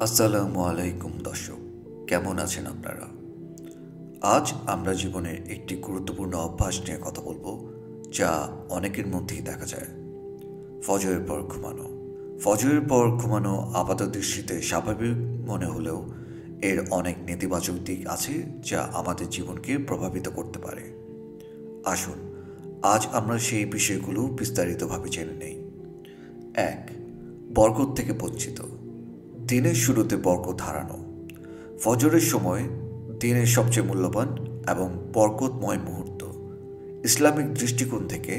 আসসালামু আলাইকুম দর্শক, কেমন আছেন আপনারা? আজ আমরা জীবনের একটি গুরুত্বপূর্ণ অভ্যাস নিয়ে কথা বলবো, যা অনেকের মধ্যেই দেখা যায়। ফজরের পর ঘুমানো। ফজরের পর ঘুমানো আপাত দৃষ্টিতে স্বাভাবিক মনে হলেও এর অনেক নেতিবাচক দিক আছে যা আমাদের জীবনকে প্রভাবিত করতে পারে। আসুন আজ আমরা সেই বিষয়গুলো বিস্তারিতভাবে জেনে নেই। 1. বরকত থেকে বঞ্চিত। দিনের শুরুতে বরকত হারানো। ফজরের সময় দিনের সবচেয়ে মূল্যবান এবং বরকতময় মুহূর্ত। ইসলামিক দৃষ্টিকোণ থেকে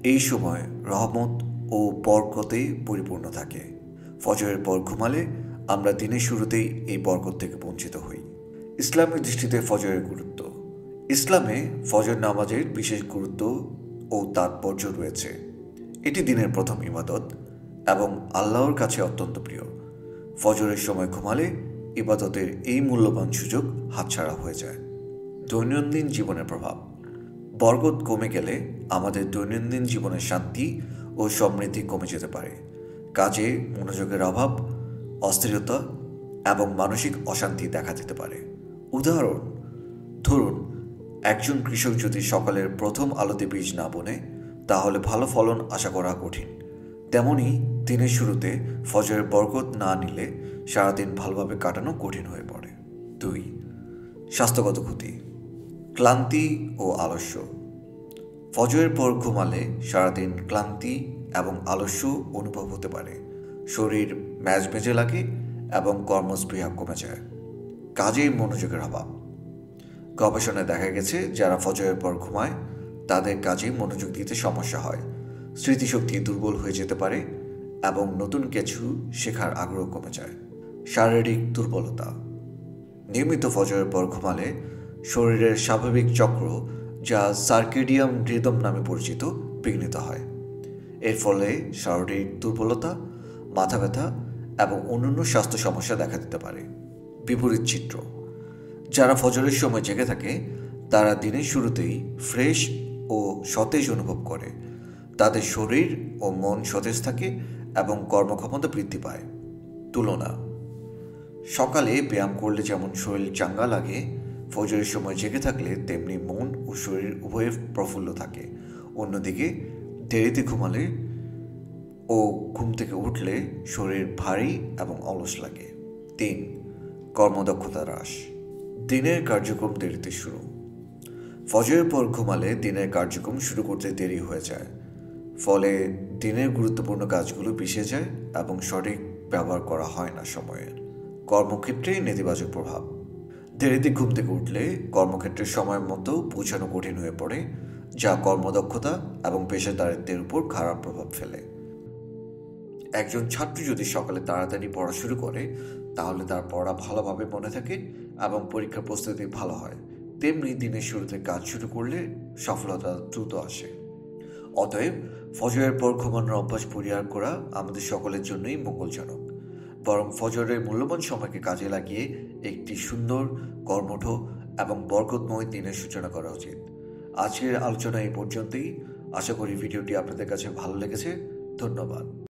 এই সময় রহমত ও বরকতে পরিপূর্ণ থাকে। ফজরের পর ঘুমালে আমরা দিনের শুরুতেই এই বরকত থেকে বঞ্চিত হই। ইসলামের দৃষ্টিতে ফজরের গুরুত্ব। ইসলামে ফজর নামাজের বিশেষ গুরুত্ব ও তাৎপর্য রয়েছে। এটি দিনের প্রথম ইবাদত এবং আল্লাহর কাছে অত্যন্ত প্রিয়। ফজরের সময় ঘুমালে ইবাদতের এই মূল্যবান সুযোগ হাতছাড়া হয়ে যায়। দৈনন্দিন জীবনের প্রভাব। বরকত কমে গেলে আমাদের দৈনন্দিন জীবনের শান্তি ও সমৃদ্ধি কমে যেতে পারে। কাজে মনোযোগের অভাব, অস্থিরতা এবং মানসিক অশান্তি দেখা দিতে পারে। উদাহরণ, ধরুন একজন কৃষক যদি সকালের প্রথম আলোতে বীজ না বোনে, তাহলে ভালো ফলন আশা করা কঠিন। তেমনি দিনের শুরুতে ফজরের বরকত না নিলে সারাদিন ভালোভাবে কাটানো কঠিন হয়ে পড়ে। 2. স্বাস্থ্যগত ক্ষতি। ক্লান্তি ও আলস্য। ফজরের পর ঘুমালে সারাদিন ক্লান্তি এবং আলস্য অনুভব হতে পারে। শরীর ম্যাজমেজে লাগে এবং কর্মস্পৃহা কমে যায়। কাজে মনোযোগের অভাব। গবেষণায় দেখা গেছে যারা ফজরের পর ঘুমায় তাদের কাজে মনোযোগ দিতে সমস্যা হয়, স্মৃতিশক্তি দুর্বল হয়ে যেতে পারে এবং নতুন কিছু শেখার আগ্রহ কমে যায়। শারীরিক দুর্বলতা। নিয়মিত ফজরের পর ঘুমালে শরীরের স্বাভাবিক চক্র, যা সার্কেডিয়াম রিদম নামে পরিচিত, বিঘ্নিত হয়। এর ফলে শারীরিক দুর্বলতা, মাথা ব্যথা এবং অন্যান্য স্বাস্থ্য সমস্যা দেখা দিতে পারে। বিপরীত চিত্র। যারা ফজরের সময় জেগে থাকে তারা দিনের শুরুতেই ফ্রেশ ও সতেজ অনুভব করে। তাদের শরীর ও মন সতেজ থাকে এবং কর্মক্ষমতা বৃদ্ধি পায়। তুলনা। সকালে ব্যায়াম করলে যেমন শরীর চাঙ্গা লাগে, ফজরের সময় জেগে থাকলে তেমনি মন ও শরীর উভয়ে প্রফুল্ল থাকে। অন্যদিকে দেরিতে ঘুমালে ও ঘুম থেকে উঠলে শরীর ভারী এবং অলস লাগে। 3. কর্মদক্ষতা হ্রাস। দিনের কার্যক্রম দেরিতে শুরু। ফজরের পর ঘুমালে দিনের কার্যক্রম শুরু করতে দেরি হয়ে যায়, ফলে দিনের গুরুত্বপূর্ণ কাজগুলো পিছিয়ে যায় এবং সঠিক ব্যবহার করা হয় না সময়ের। কর্মক্ষেত্রে নেতিবাচক প্রভাব। দেরিতে ঘুম থেকে উঠলে কর্মক্ষেত্রে সময় মতো পৌঁছানো কঠিন হয়ে পড়ে, যা কর্মদক্ষতা এবং পেশাদারিত্বের উপর খারাপ প্রভাব ফেলে। একজন ছাত্র যদি সকালে তাড়াতাড়ি পড়া শুরু করে তাহলে তার পড়া ভালোভাবে মনে থাকে এবং পরীক্ষার প্রস্তুতি ভালো হয়। তেমনি দিনের শুরুতে কাজ শুরু করলে সফলতা দ্রুত আসে। অতএব ফজরের পর ঘুমানোর অভ্যাস পরিহার করা আমাদের সকলের জন্যই মঙ্গলজনক। বরং ফজরের মূল্যবান সময়কে কাজে লাগিয়ে একটি সুন্দর, কর্মঠ এবং বরকতময় দিনের সূচনা করা উচিত। আজকের আলোচনা এই পর্যন্তই। আশা করি ভিডিওটি আপনাদের কাছে ভালো লেগেছে। ধন্যবাদ।